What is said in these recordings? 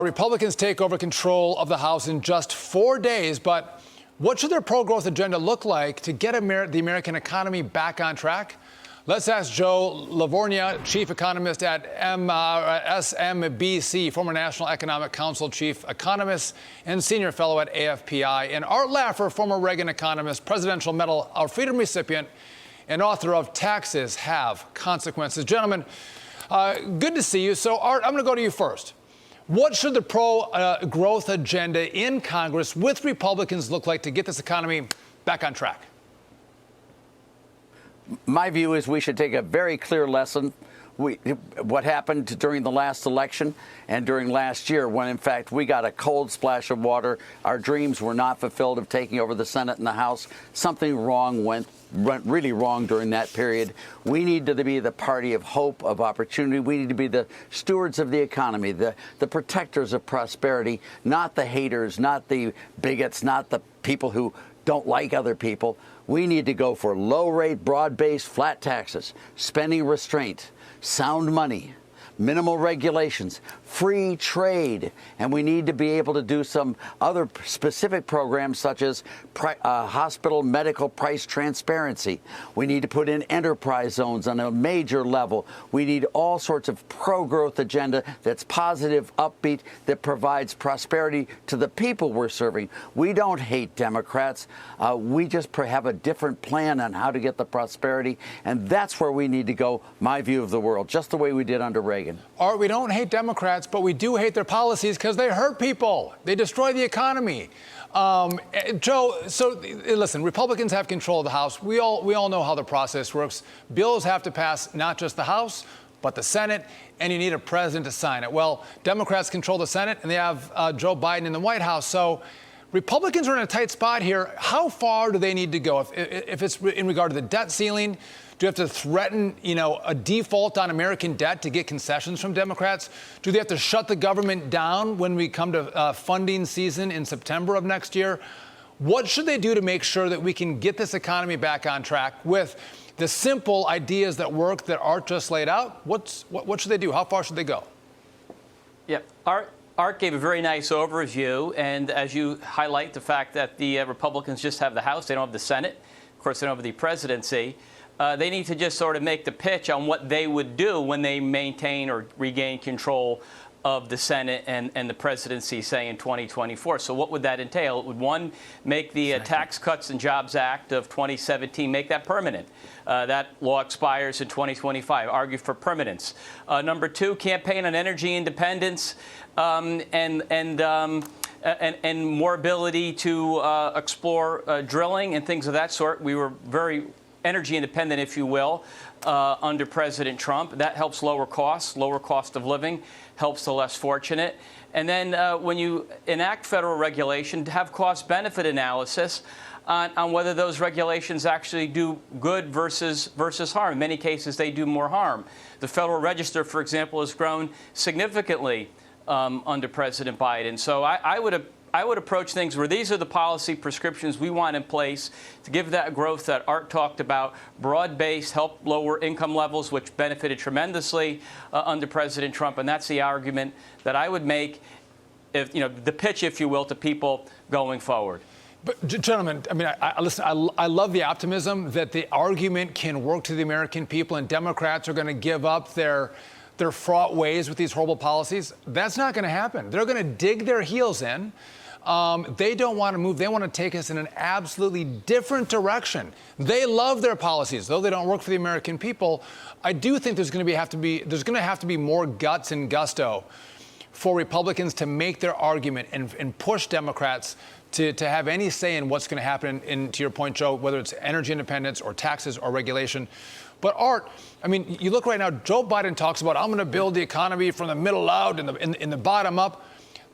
Republicans take over control of the House in just 4 days, but what should their pro-growth agenda look like to get the American economy back on track? Let's ask Joe LaVorgna, chief economist at SMBC, former National Economic Council chief economist and senior fellow at AFPI, and Art Laffer, former Reagan economist, Presidential Medal of Freedom recipient, and author of Taxes Have Consequences. Gentlemen, good to see you. So, Art, I'm going to go to you first. What should the pro-growth agenda in Congress with Republicans look like to get this economy back on track? My view is we should take a very clear lesson. What happened during the last election and during last year when, in fact, we got a cold splash of water. Our dreams were not fulfilled of taking over the Senate and the House. Something wrong went really wrong during that period. We need to be the party of hope, of opportunity. We need to be the stewards of the economy, the protectors of prosperity, not the haters, not the bigots, not the people who don't like other people. We need to go for low-rate, broad-based, flat taxes, spending restraint, sound money, minimal regulations, free trade, and we need to be able to do some other specific programs such as hospital medical price transparency. We need to put in enterprise zones on a major level. We need all sorts of pro-growth agenda that's positive, upbeat, that provides prosperity to the people we're serving. We don't hate Democrats. We just have a different plan on how to get the prosperity, and that's where we need to go, my view of the world, just the way we did under Reagan. Art, we don't hate Democrats, but we do hate their policies because they hurt people. They destroy the economy. Joe, so listen, Republicans have control of the House. We all know how the process works. Bills have to pass not just the House, but the Senate, and you need a president to sign it. Well, Democrats control the Senate, and they have Joe Biden in the White House. So Republicans are in a tight spot here. How far do they need to go? If it's in regard to the debt ceiling, do you have to threaten, a default on American debt to get concessions from Democrats? Do they have to shut the government down when we come to funding season in September of next year? What should they do to make sure that we can get this economy back on track with the simple ideas that work that Art just laid out? What should they do? How far should they go? Yeah, Art gave a very nice overview, and as you highlight the fact that the Republicans just have the House, they don't have the Senate, of course they don't have the presidency, they need to just sort of make the pitch on what they would do when they maintain or regain control of the Senate and the presidency, say, in 2024. So what would that entail? It would, one, make the Tax Cuts and Jobs Act of 2017, make that permanent. That law expires in 2025. Argue for permanence. Number two, campaign on energy independence and more ability to explore drilling and things of that sort. We were very energy independent, if you will, under President Trump. That helps lower cost of living, helps the less fortunate. And then when you enact federal regulation, to have cost-benefit analysis on whether those regulations actually do good versus harm. In many cases, they do more harm. The Federal Register, for example, has grown significantly under President Biden. So I would approach things where these are the policy prescriptions we want in place to give that growth that Art talked about, broad-based, help lower income levels, which benefited tremendously under President Trump. And that's the argument that I would make, the pitch, if you will, to people going forward. But, gentlemen, I mean, I love the optimism that the argument can work to the American people and Democrats are going to give up their fraught ways with these horrible policies. That's not going to happen. They're going to dig their heels in. They don't want to move. They want to take us in an absolutely different direction. They love their policies, though they don't work for the American people. I do think there's going to have to be more guts and gusto for Republicans to make their argument and push Democrats to have any say in what's going to happen. And to your point, Joe, whether it's energy independence or taxes or regulation. But Art, I mean, you look right now, Joe Biden talks about, I'm going to build the economy from the middle out and in the bottom up.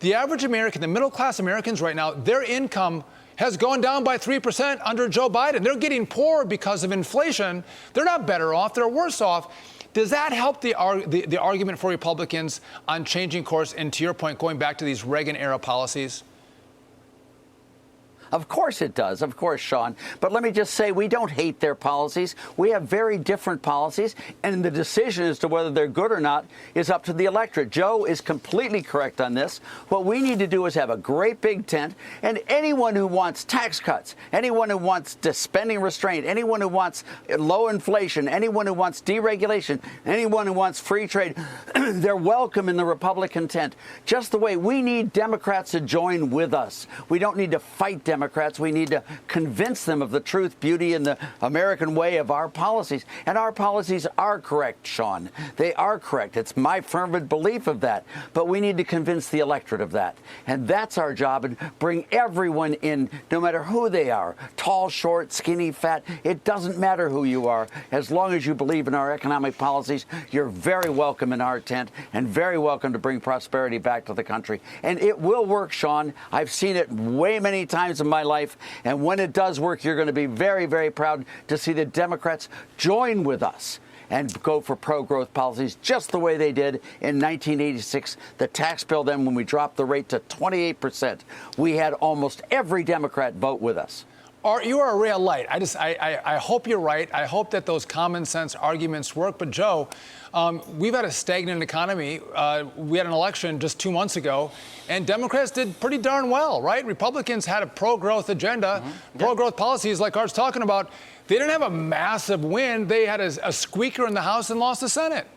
The average American, the middle-class Americans right now, their income has gone down by 3% under Joe Biden. They're getting poorer because of inflation. They're not better off. They're worse off. Does that help the argument for Republicans on changing course and, to your point, going back to these Reagan-era policies? Of course it does. Of course, Sean. But let me just say, we don't hate their policies. We have very different policies, and the decision as to whether they're good or not is up to the electorate. Joe is completely correct on this. What we need to do is have a great big tent, and anyone who wants tax cuts, anyone who wants spending restraint, anyone who wants low inflation, anyone who wants deregulation, anyone who wants free trade, they're welcome in the Republican tent. Just the way we need Democrats to join with us. We don't need to fight Democrats. We need to convince them of the truth, beauty, and the American way of our policies. And our policies are correct, Sean. They are correct. It's my fervent belief of that. But we need to convince the electorate of that. And that's our job, and bring everyone in, no matter who they are, tall, short, skinny, fat. It doesn't matter who you are. As long as you believe in our economic policies, you're very welcome in our tent and very welcome to bring prosperity back to the country. And it will work, Sean. I've seen it way many times in my life. And when it does work, you're going to be very, very proud to see the Democrats join with us and go for pro-growth policies just the way they did in 1986. The tax bill then, when we dropped the rate to 28%, we had almost every Democrat vote with us. Art, you are a real light. I hope you're right. I hope that those common sense arguments work. But Joe, we've had a stagnant economy. We had an election just 2 months ago, and Democrats did pretty darn well, right? Republicans had a pro-growth agenda, pro-growth policies like Art's talking about. They didn't have a massive win. They had a squeaker in the House and lost the Senate.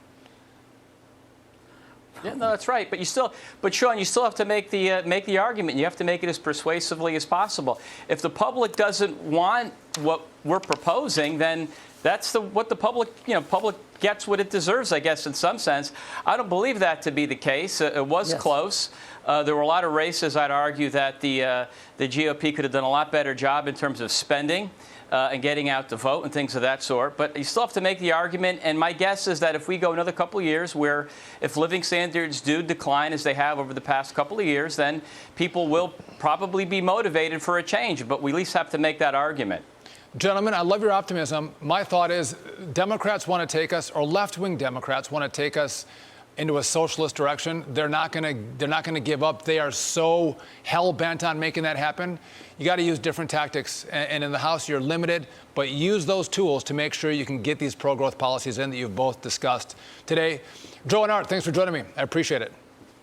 Yeah, no, that's right. But Sean, you still have to make the argument. You have to make it as persuasively as possible. If the public doesn't want what we're proposing, then that's what the public gets what it deserves, I guess, in some sense. I don't believe that to be the case. It was close. There were a lot of races. I'd argue that the GOP could have done a lot better job in terms of spending and getting out to vote and things of that sort. But you still have to make the argument. And my guess is that if we go another couple of years where if living standards do decline as they have over the past couple of years, then people will probably be motivated for a change. But we at least have to make that argument. Gentlemen, I love your optimism. My thought is Democrats want to take us, or left-wing Democrats want to take us into a socialist direction. They're not going to give up. They are so hell-bent on making that happen. You got to use different tactics. And in the House, you're limited, but use those tools to make sure you can get these pro-growth policies in that you've both discussed today. Joe and Art, thanks for joining me. I appreciate it.